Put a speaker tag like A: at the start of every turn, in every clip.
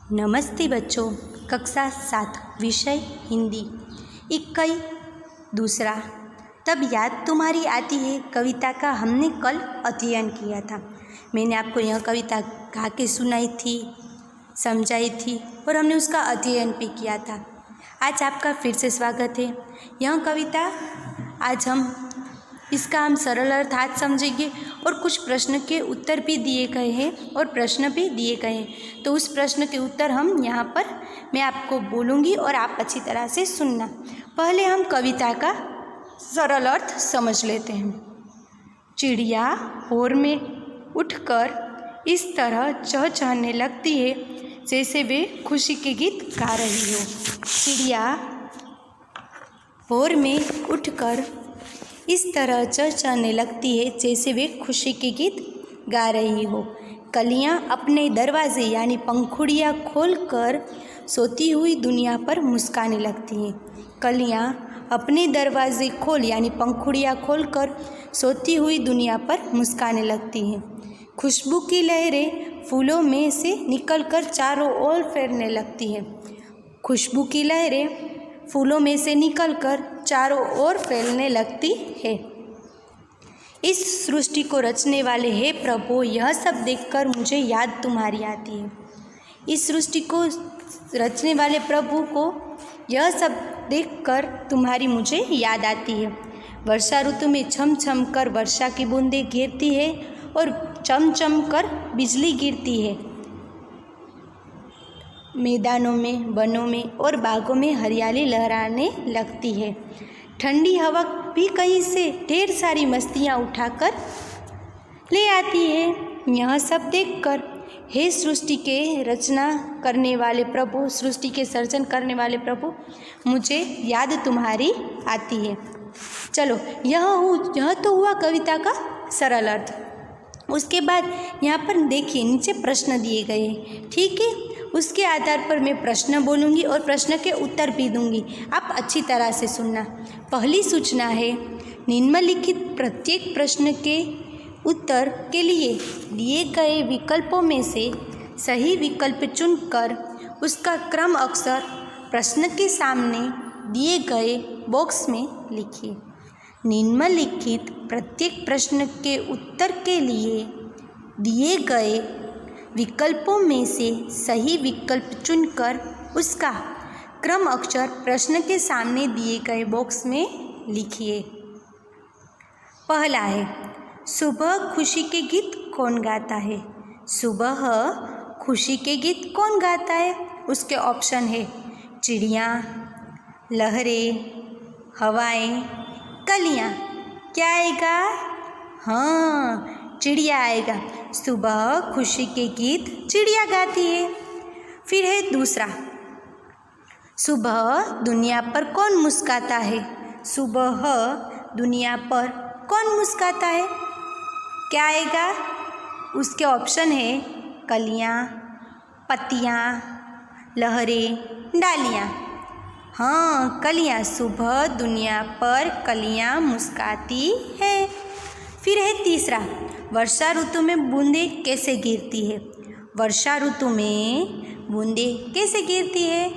A: नमस्ते बच्चों। कक्षा 7 विषय हिंदी इक्कई दूसरा। तब याद तुम्हारी आती है कविता का हमने कल अध्ययन किया था। मैंने आपको यह कविता गा के सुनाई थी, समझाई थी और हमने उसका अध्ययन भी किया था। आज आपका फिर से स्वागत है। यह कविता आज इसका हम सरल अर्थ आज समझेंगे और कुछ प्रश्न के उत्तर भी दिए गए हैं और प्रश्न भी दिए गए हैं। तो उस प्रश्न के उत्तर हम यहाँ पर मैं आपको बोलूँगी और आप अच्छी तरह से सुनना। पहले हम कविता का सरल अर्थ समझ लेते हैं। चिड़िया भोर में उठकर इस तरह चहचहाने लगती है जैसे वे खुशी के गीत गा रही हो। चिड़िया भोर में उठकर इस तरह चहचहाने लगती है जैसे वे खुशी के गीत गा रही हो। कलियां अपने दरवाजे यानी पंखुड़ियां खोलकर सोती हुई दुनिया पर मुस्काने लगती हैं। कलियां अपने दरवाजे खोल यानी पंखुड़ियां खोलकर सोती हुई दुनिया पर मुस्काने लगती हैं। खुशबू की लहरें फूलों में से निकलकर चारों ओर फैलने लगती हैं। खुशबू की लहरें फूलों में से निकलकर चारों ओर फैलने लगती है। इस सृष्टि को रचने वाले हे प्रभु, यह सब देखकर मुझे याद तुम्हारी आती है। इस सृष्टि को रचने वाले प्रभु को यह सब देखकर तुम्हारी मुझे याद आती है। वर्षा ऋतु में छम छम कर वर्षा की बूंदें गिरती है और चम चम कर बिजली गिरती है। मैदानों में, वनों में और बागों में हरियाली लहराने लगती है। ठंडी हवा भी कहीं से ढेर सारी मस्तियाँ उठाकर ले आती है। यह सब देखकर हे सृष्टि के रचना करने वाले प्रभु, सृष्टि के सर्जन करने वाले प्रभु, मुझे याद तुम्हारी आती है। चलो, यह तो हुआ कविता का सरल अर्थ। उसके बाद यहाँ पर देखिए नीचे प्रश्न दिए गए हैं, ठीक है। उसके आधार पर मैं प्रश्न बोलूँगी और प्रश्न के उत्तर भी दूँगी। आप अच्छी तरह से सुनना। पहली सूचना है, निम्नलिखित प्रत्येक प्रश्न के उत्तर के लिए दिए गए विकल्पों में से सही विकल्प चुनकर उसका क्रम अक्षर प्रश्न के सामने दिए गए बॉक्स में लिखिए। निम्नलिखित प्रत्येक प्रश्न के उत्तर के लिए दिए गए विकल्पों में से सही विकल्प चुनकर उसका क्रम अक्षर प्रश्न के सामने दिए गए बॉक्स में लिखिए। पहला है, सुबह खुशी के गीत कौन गाता है? सुबह खुशी के गीत कौन गाता है? उसके ऑप्शन है चिड़िया, लहरें, हवाएं, कलियां। क्या आएगा? हाँ, चिड़िया आएगा। सुबह खुशी के गीत चिड़िया गाती है। फिर है दूसरा, सुबह दुनिया पर कौन मुस्काता है? सुबह दुनिया पर कौन मुस्काता है? क्या आएगा? उसके ऑप्शन है कलियां, पत्तियां, लहरें, डालियां। हाँ, कलियां। सुबह दुनिया पर कलियां मुस्काती है। फिर है तीसरा, वर्षा ऋतु में बूंदें कैसे गिरती है? वर्षा ऋतु में बूंदें कैसे गिरती है?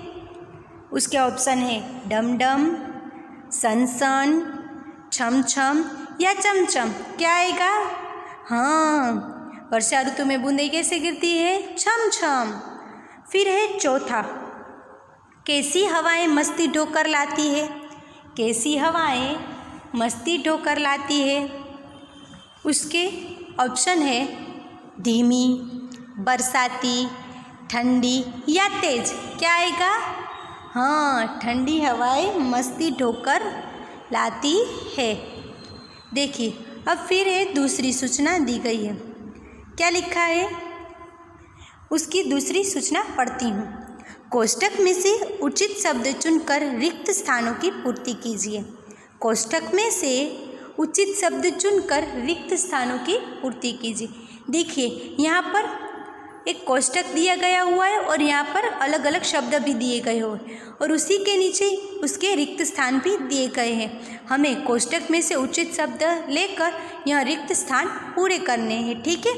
A: उसके ऑप्शन है डम डम, सन सन, छम छम या चमचम। क्या आएगा? हाँ, वर्षा ऋतु में बूंदें कैसे गिरती है? छम छम। फिर है चौथा, कैसी हवाएं मस्ती ढोकर लाती है? कैसी हवाएं मस्ती ढोकर लाती है? उसके ऑप्शन है धीमी, बरसाती, ठंडी या तेज। क्या आएगा? हाँ, ठंडी हवाएं मस्ती ढोकर लाती है। देखिए, अब फिर है दूसरी सूचना दी गई है। क्या लिखा है? उसकी दूसरी सूचना पढ़ती हूँ। कोष्ठक में से उचित शब्द चुनकर रिक्त स्थानों की पूर्ति कीजिए। कोष्ठक में से उचित शब्द चुनकर रिक्त स्थानों की पूर्ति कीजिए। देखिए, यहाँ पर एक कोष्ठक दिया गया हुआ है और यहाँ पर अलग अलग शब्द भी दिए गए हो और उसी के नीचे उसके रिक्त स्थान भी दिए गए हैं। हमें कोष्ठक में से उचित शब्द लेकर यह रिक्त स्थान पूरे करने हैं, ठीक है।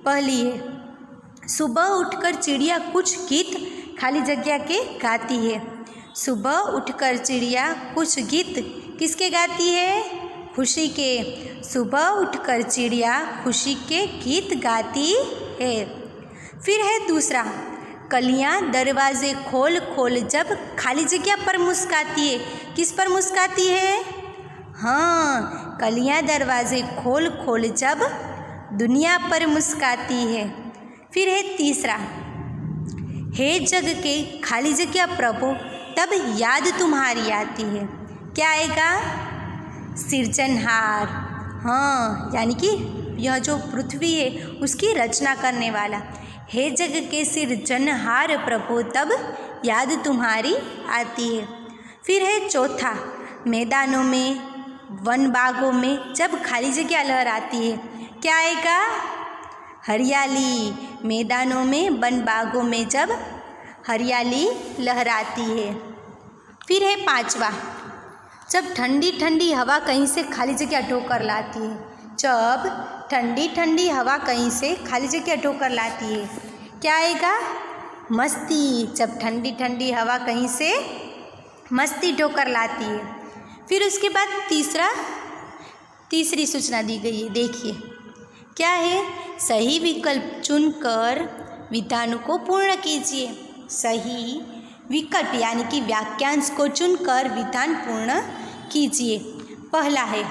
A: पहली है, सुबह उठकर चिड़िया कुछ गीत खाली जगह के गाती है। सुबह उठकर चिड़िया कुछ गीत किसके गाती है? खुशी के। सुबह उठकर चिड़िया खुशी के गीत गाती है। फिर है दूसरा, कलियाँ दरवाजे खोल खोल जब खाली जगह पर मुस्काती है। किस पर मुस्काती है? हाँ, कलियाँ दरवाजे खोल खोल जब दुनिया पर मुस्काती है। फिर है तीसरा, हे जग के खाली जगह प्रभु तब याद तुम्हारी आती है। क्या आएगा? सृजनहार। हाँ, यानी कि यह जो पृथ्वी है उसकी रचना करने वाला। हे जग के सृजनहार प्रभु तब याद तुम्हारी आती है। फिर है चौथा, मैदानों में वन बागों में जब खाली जगह लहराती है। क्या आएगा? हरियाली। मैदानों में वन बागों में जब हरियाली लहराती है। फिर है पांचवा, जब ठंडी ठंडी हवा कहीं से खाली जगह ढोकर लाती है। जब ठंडी ठंडी हवा कहीं से खाली जगह ढोकर लाती है। क्या आएगा? मस्ती। जब ठंडी ठंडी हवा कहीं से मस्ती ढोकर लाती है। फिर उसके बाद तीसरी सूचना दी गई है, देखिए क्या है? सही विकल्प चुनकर विधान को पूर्ण कीजिए। सही विकल्प यानी कि वाक्यांश को चुनकर विधान पूर्ण कीजिए। पहला है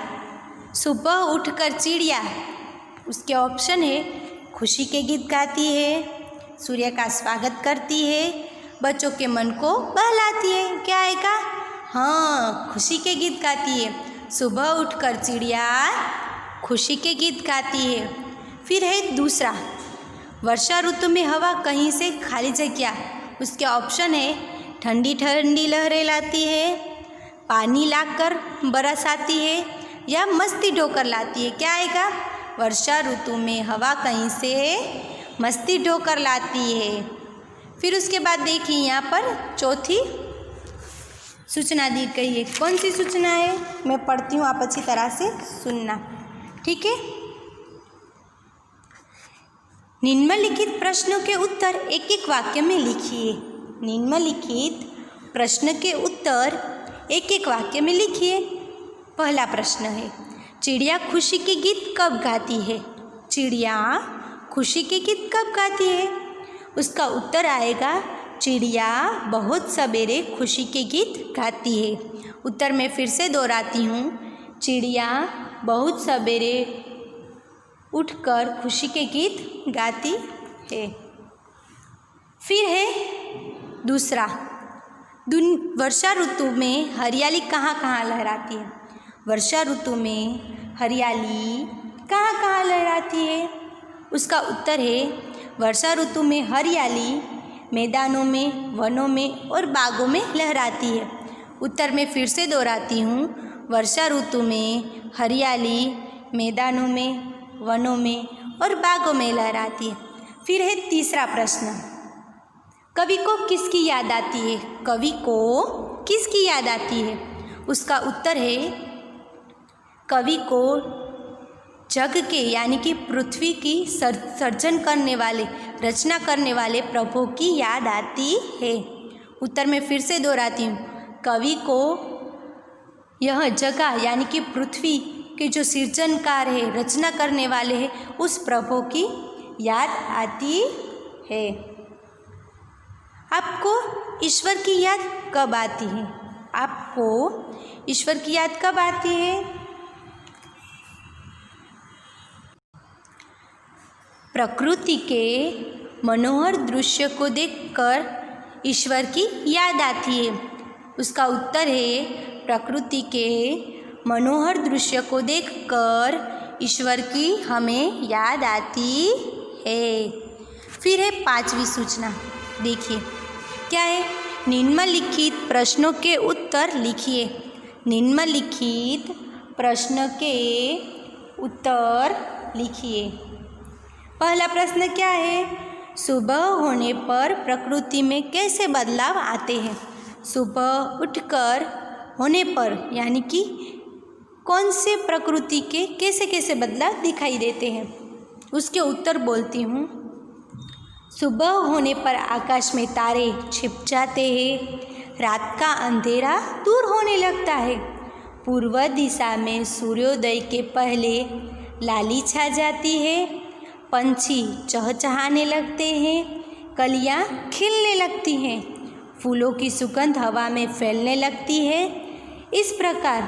A: सुबह उठकर चिड़िया, उसके ऑप्शन है खुशी के गीत गाती है, सूर्य का स्वागत करती है, बच्चों के मन को बहलाती है। क्या आएगा? हाँ, खुशी के गीत गाती है। सुबह उठकर चिड़िया खुशी के गीत गाती है। फिर है दूसरा, वर्षा ऋतु में हवा कहीं से खाली जगह, उसके ऑप्शन है ठंडी ठंडी लहरें लाती है, पानी लाकर बरसाती है या मस्ती ढोकर लाती है। क्या आएगा? वर्षा ऋतु में हवा कहीं से मस्ती ढोकर लाती है। फिर उसके बाद देखिए यहाँ पर चौथी सूचना दी गई है। कौन सी सूचना है? मैं पढ़ती हूँ, आप अच्छी तरह से सुनना, ठीक है? निम्नलिखित प्रश्नों के उत्तर एक एक वाक्य में लिखिए। निम्नलिखित प्रश्न के उत्तर एक एक वाक्य में लिखिए। पहला प्रश्न है, चिड़िया खुशी के गीत कब गाती है? चिड़िया खुशी के गीत कब गाती है? उसका उत्तर आएगा चिड़िया बहुत सवेरे खुशी के गीत गाती है। उत्तर मैं फिर से दोहराती हूँ, चिड़िया बहुत सवेरे उठकर खुशी के गीत गाती है। फिर है दूसरा, वर्षा ऋतु में हरियाली कहाँ कहाँ लहराती है? वर्षा ऋतु में हरियाली कहाँ कहाँ लहराती है? उसका उत्तर है वर्षा ऋतु में हरियाली मैदानों में, वनों में और बागों में लहराती है। उत्तर मैं फिर से दोहराती हूँ, वर्षा ऋतु में हरियाली मैदानों में, वनों में और बागों में लहराती है। फिर है तीसरा प्रश्न, कवि को किसकी याद आती है? कवि को किसकी याद आती है? उसका उत्तर है कवि को जग के यानी कि पृथ्वी की सर्जन करने वाले, रचना करने वाले प्रभु की याद आती है। उत्तर मैं फिर से दोहराती हूँ, कवि को यह जगह यानी कि पृथ्वी के जो सृजनकार है, रचना करने वाले हैं, उस प्रभु की याद आती है। आपको ईश्वर की याद कब आती है? आपको ईश्वर की याद कब आती है? प्रकृति के मनोहर दृश्य को देखकर ईश्वर की याद आती है। उसका उत्तर है प्रकृति के मनोहर दृश्य को देखकर ईश्वर की हमें याद आती है। फिर है पांचवी सूचना, देखिए क्या है? निम्नलिखित प्रश्नों के उत्तर लिखिए। निम्नलिखित प्रश्न के उत्तर लिखिए। पहला प्रश्न क्या है? सुबह होने पर प्रकृति में कैसे बदलाव आते हैं? सुबह उठकर होने पर यानी कि कौन से प्रकृति के कैसे कैसे बदलाव दिखाई देते हैं? उसके उत्तर बोलती हूँ। सुबह होने पर आकाश में तारे छिप जाते हैं, रात का अंधेरा दूर होने लगता है। पूर्व दिशा में सूर्योदय के पहले लाली छा जाती है, पंछी चहचहाने लगते हैं, कलियां खिलने लगती हैं, फूलों की सुगंध हवा में फैलने लगती है। इस प्रकार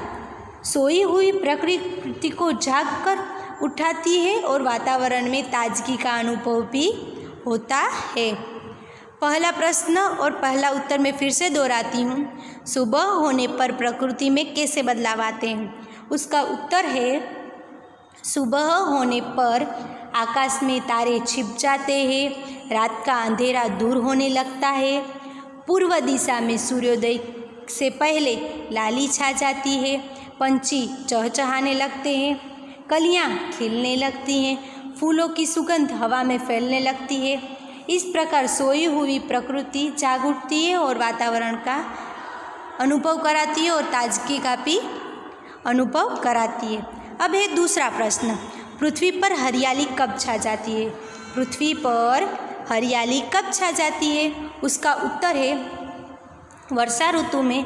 A: सोई हुई प्रकृति को जाग कर उठाती है और वातावरण में ताजगी का अनुभव भी होता है। पहला प्रश्न और पहला उत्तर मैं फिर से दोहराती हूँ। सुबह होने पर प्रकृति में कैसे बदलाव आते हैं? उसका उत्तर है, सुबह होने पर आकाश में तारे छिप जाते हैं, रात का अंधेरा दूर होने लगता है, पूर्व दिशा में सूर्योदय से पहले लाली छा जाती है, पंछी चहचहाने लगते हैं, कलियां खिलने लगती हैं, फूलों की सुगंध हवा में फैलने लगती है। इस प्रकार सोई हुई प्रकृति जाग उठती है और वातावरण का अनुभव कराती है और ताजगी का भी अनुभव कराती है। अब है दूसरा प्रश्न, पृथ्वी पर हरियाली कब छा जाती है? पृथ्वी पर हरियाली कब छा जाती है? उसका उत्तर है, वर्षा ऋतु में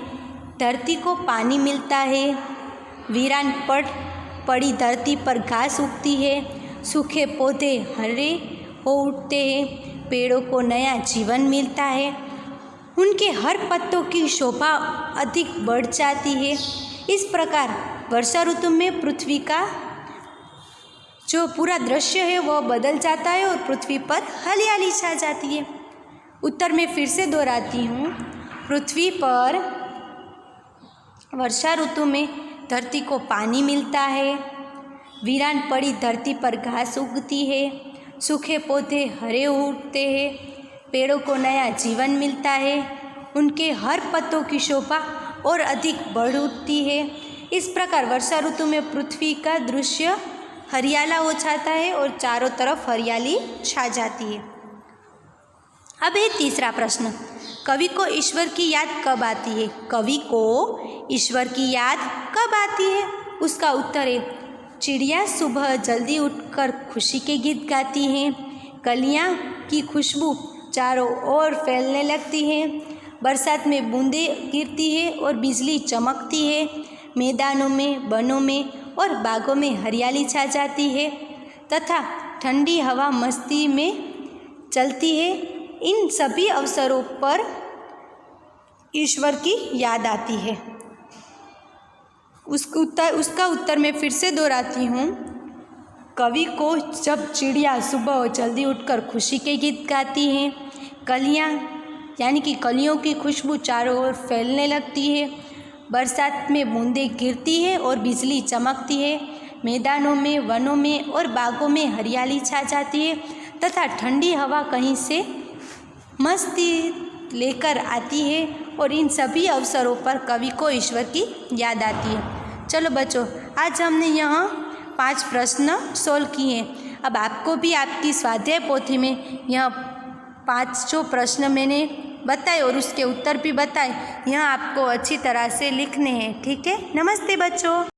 A: धरती को पानी मिलता है, वीरान पड़ी धरती पर घास उगती है, सूखे पौधे हरे हो उठते हैं, पेड़ों को नया जीवन मिलता है, उनके हर पत्तों की शोभा अधिक बढ़ जाती है। इस प्रकार वर्षा ऋतु में पृथ्वी का जो पूरा दृश्य है वह बदल जाता है और पृथ्वी पर हरियाली छा जाती है। उत्तर में फिर से दोहराती हूँ, पृथ्वी पर वर्षा ऋतु में धरती को पानी मिलता है, वीरान पड़ी धरती पर घास उगती है, सूखे पौधे हरे उठते हैं, पेड़ों को नया जीवन मिलता है, उनके हर पत्तों की शोभा और अधिक बढ़ उठती है। इस प्रकार वर्षा ऋतु में पृथ्वी का दृश्य हरियाला हो जाता है और चारों तरफ हरियाली छा जाती है। अब है तीसरा प्रश्न, कवि को ईश्वर की याद कब आती है? कवि को ईश्वर की याद कब आती है? उसका उत्तर है, चिड़िया सुबह जल्दी उठकर खुशी के गीत गाती हैं, कलियां की खुशबू चारों ओर फैलने लगती है, बरसात में बूंदें गिरती है और बिजली चमकती है, मैदानों में, वनों में और बागों में हरियाली छा जाती है तथा ठंडी हवा मस्ती में चलती है। इन सभी अवसरों पर ईश्वर की याद आती है। उसका उत्तर मैं फिर से दोहराती हूँ, कवि को जब चिड़िया सुबह जल्दी उठकर खुशी के गीत गाती हैं, कलियाँ यानी कि कलियों की खुशबू चारों ओर फैलने लगती है, बरसात में बूंदें गिरती है और बिजली चमकती है, मैदानों में, वनों में और बागों में हरियाली छा जाती है तथा ठंडी हवा कहीं से मस्ती लेकर आती है और इन सभी अवसरों पर कवि को ईश्वर की याद आती है। चलो बच्चों, आज हमने यहाँ 5 प्रश्न सोल्व किए हैं। अब आपको भी आपकी स्वाध्याय पोथी में यह 5 जो प्रश्न मैंने बताए और उसके उत्तर भी बताए, यह आपको अच्छी तरह से लिखने हैं। ठीक है, नमस्ते बच्चों।